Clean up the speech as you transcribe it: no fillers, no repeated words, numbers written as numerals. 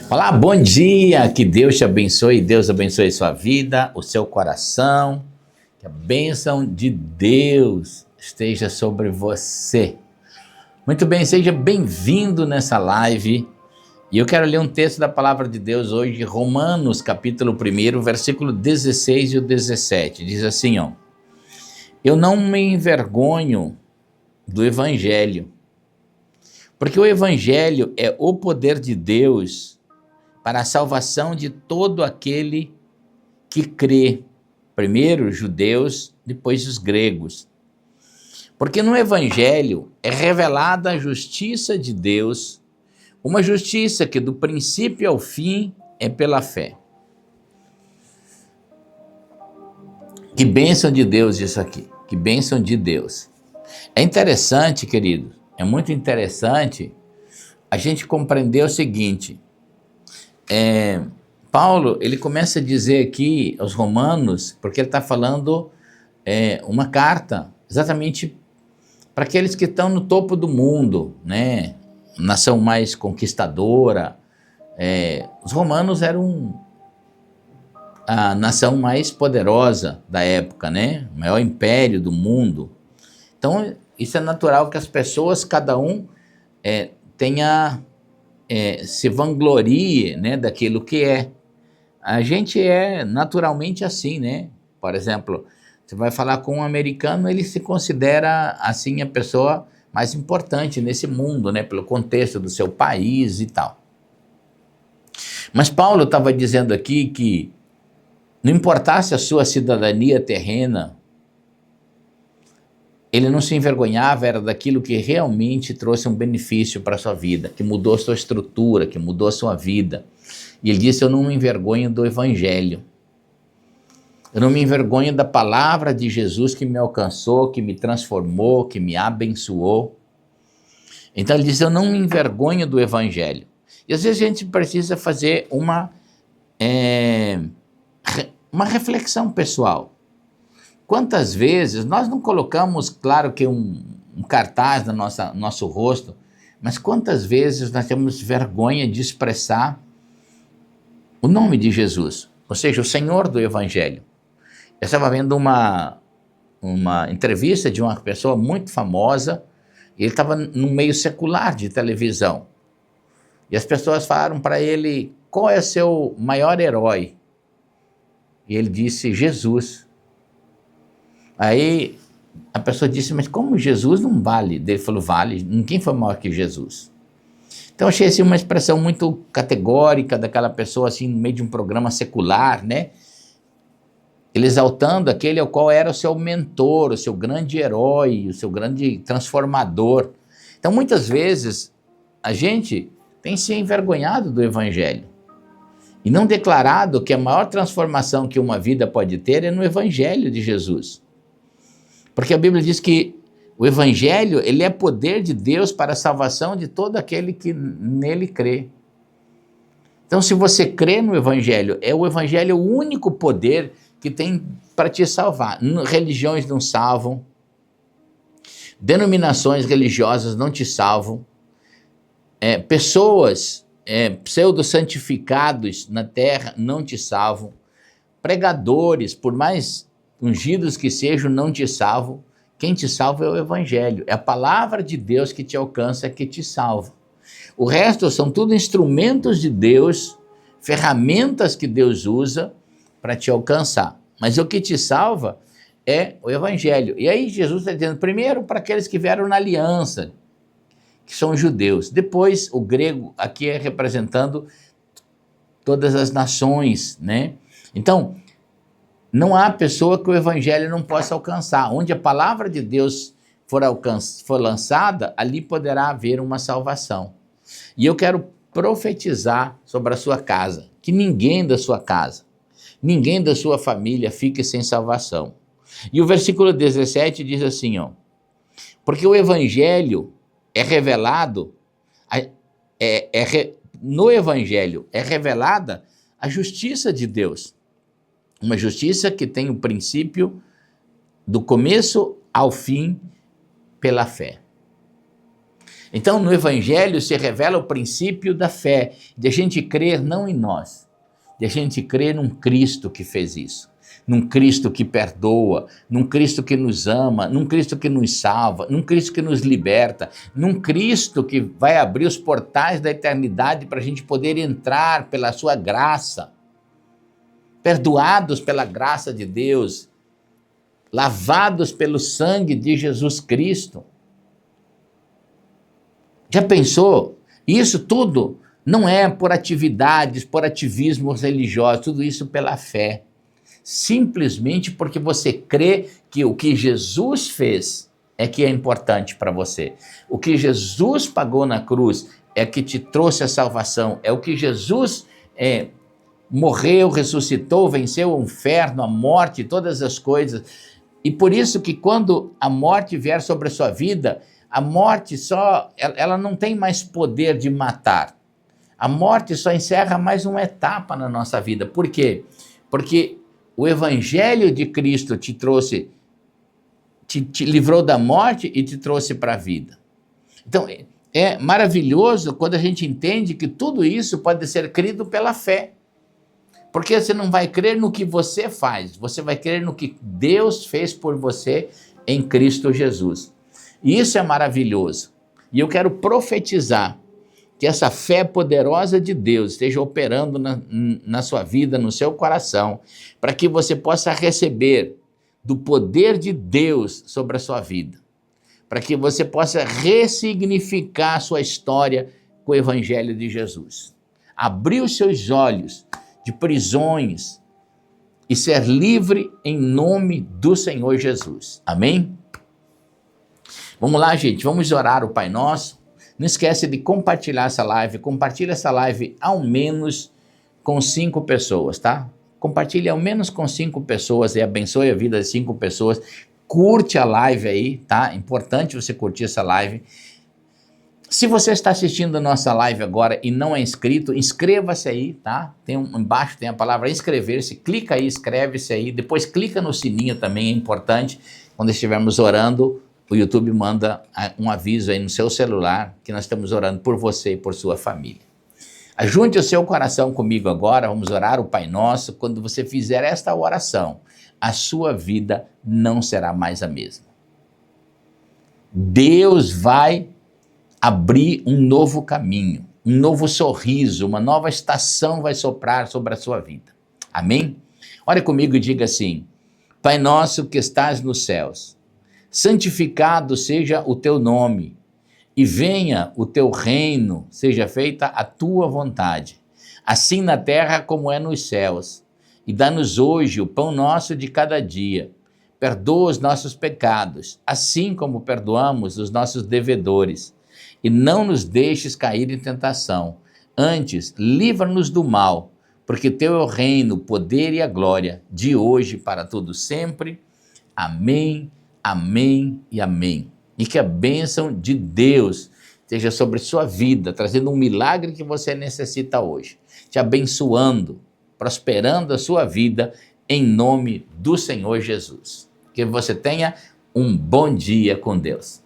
Olá, bom dia, que Deus te abençoe, Deus abençoe sua vida, o seu coração, que a bênção de Deus esteja sobre você. Muito bem, seja bem-vindo nessa live, e eu quero ler um texto da palavra de Deus hoje, Romanos capítulo 1, versículo 16 e o 17, diz assim, ó: Eu não me envergonho do Evangelho, porque o Evangelho é o poder de Deus para a salvação de todo aquele que crê, primeiro os judeus, depois os gregos. Porque no Evangelho é revelada a justiça de Deus, uma justiça que do princípio ao fim é pela fé. Que bênção de Deus isso aqui, que bênção de Deus. É interessante, querido, é muito interessante a gente compreender o seguinte, Paulo, ele começa a dizer aqui aos romanos, porque ele está falando uma carta exatamente para aqueles que estão no topo do mundo, né? Nação mais conquistadora. Os romanos eram a nação mais poderosa da época, né? O maior império do mundo. Então, isso é natural que as pessoas, cada um, tenha, se vanglorie, né, daquilo que é. A gente é naturalmente assim, né? Por exemplo, você vai falar com um americano, ele se considera, assim, a pessoa mais importante nesse mundo, né? Pelo contexto do seu país e tal. Mas Paulo estava dizendo aqui que não importasse a sua cidadania terrena, ele não se envergonhava, era daquilo que realmente trouxe um benefício para a sua vida, que mudou a sua estrutura, que mudou a sua vida. E ele disse, eu não me envergonho do Evangelho. Eu não me envergonho da palavra de Jesus que me alcançou, que me transformou, que me abençoou. Então ele diz, eu não me envergonho do Evangelho. E às vezes a gente precisa fazer uma reflexão pessoal. Quantas vezes nós não colocamos, claro que um cartaz no nosso rosto, mas quantas vezes nós temos vergonha de expressar o nome de Jesus, ou seja, o Senhor do Evangelho. Eu estava vendo uma entrevista de uma pessoa muito famosa, e ele estava no meio secular de televisão. E as pessoas falaram para ele, qual é o seu maior herói? E ele disse, Jesus. Aí a pessoa disse, mas como Jesus não vale? Ele falou, vale, ninguém foi maior que Jesus. Então achei assim uma expressão muito categórica daquela pessoa assim no meio de um programa secular, né? Ele exaltando aquele ao qual era o seu mentor, o seu grande herói, o seu grande transformador. Então muitas vezes a gente tem se envergonhado do Evangelho e não declarado que a maior transformação que uma vida pode ter é no Evangelho de Jesus. Porque a Bíblia diz que o Evangelho, ele é poder de Deus para a salvação de todo aquele que nele crê. Então, se você crê no Evangelho, o Evangelho é o único poder que tem para te salvar. Religiões não salvam, denominações religiosas não te salvam, pessoas pseudo-santificados na terra não te salvam, pregadores, por mais ungidos que sejam, não te salvam. Quem te salva é o Evangelho, é a palavra de Deus que te alcança, que te salva. O resto são tudo instrumentos de Deus, ferramentas que Deus usa para te alcançar. Mas o que te salva é o Evangelho. E aí Jesus está dizendo, primeiro para aqueles que vieram na aliança, que são os judeus. Depois o grego aqui é representando todas as nações, né? Então, não há pessoa que o Evangelho não possa alcançar. Onde a palavra de Deus for lançada, ali poderá haver uma salvação. E eu quero profetizar sobre a sua casa, que ninguém da sua casa, ninguém da sua família fique sem salvação. E o versículo 17 diz assim, ó, porque o Evangelho é revelado, no Evangelho é revelada a justiça de Deus. Uma justiça que tem o princípio do começo ao fim pela fé. Então, no Evangelho se revela o princípio da fé, de a gente crer não em nós, de a gente crer num Cristo que fez isso, num Cristo que perdoa, num Cristo que nos ama, num Cristo que nos salva, num Cristo que nos liberta, num Cristo que vai abrir os portais da eternidade para a gente poder entrar pela sua graça, perdoados pela graça de Deus, lavados pelo sangue de Jesus Cristo. Já pensou? Isso tudo não é por atividades, por ativismos religiosos, tudo isso pela fé. Simplesmente porque você crê que o que Jesus fez é que é importante para você. O que Jesus pagou na cruz é que te trouxe a salvação. É o que Jesus morreu, ressuscitou, venceu o inferno, a morte, todas as coisas. E por isso que quando a morte vier sobre a sua vida, a morte ela não tem mais poder de matar. A morte só encerra mais uma etapa na nossa vida. Por quê? Porque o Evangelho de Cristo te trouxe, te livrou da morte e te trouxe para a vida. Então, é maravilhoso quando a gente entende que tudo isso pode ser crido pela fé. Porque você não vai crer no que você faz, você vai crer no que Deus fez por você em Cristo Jesus. E isso é maravilhoso. E eu quero profetizar que essa fé poderosa de Deus esteja operando na sua vida, no seu coração, para que você possa receber do poder de Deus sobre a sua vida, para que você possa ressignificar a sua história com o Evangelho de Jesus. Abrir os seus olhos de prisões e ser livre em nome do Senhor Jesus. Amém? Vamos lá, gente, vamos orar o Pai Nosso. Não esquece de compartilhar essa live. Compartilha essa live ao menos com 5 pessoas, tá? Compartilha ao menos com 5 pessoas e abençoe a vida de 5 pessoas. Curte a live aí, tá? Importante você curtir essa live. Se você está assistindo a nossa live agora e não é inscrito, inscreva-se aí, tá? Embaixo tem a palavra inscrever-se, clica aí, inscreve-se aí, depois clica no sininho também, é importante. Quando estivermos orando, o YouTube manda um aviso aí no seu celular que nós estamos orando por você e por sua família. Ajunte o seu coração comigo agora, vamos orar o Pai Nosso. Quando você fizer esta oração, a sua vida não será mais a mesma. Deus vai abrir um novo caminho, um novo sorriso, uma nova estação vai soprar sobre a sua vida. Amém? Ore comigo e diga assim: Pai nosso que estás nos céus, santificado seja o teu nome, e venha o teu reino, seja feita a tua vontade, assim na terra como é nos céus. E dá-nos hoje o pão nosso de cada dia. Perdoa os nossos pecados, assim como perdoamos os nossos devedores. E não nos deixes cair em tentação. Antes, livra-nos do mal, porque teu é o reino, o poder e a glória, de hoje para todo sempre. Amém, amém e amém. E que a bênção de Deus esteja sobre sua vida, trazendo um milagre que você necessita hoje, te abençoando, prosperando a sua vida, em nome do Senhor Jesus. Que você tenha um bom dia com Deus.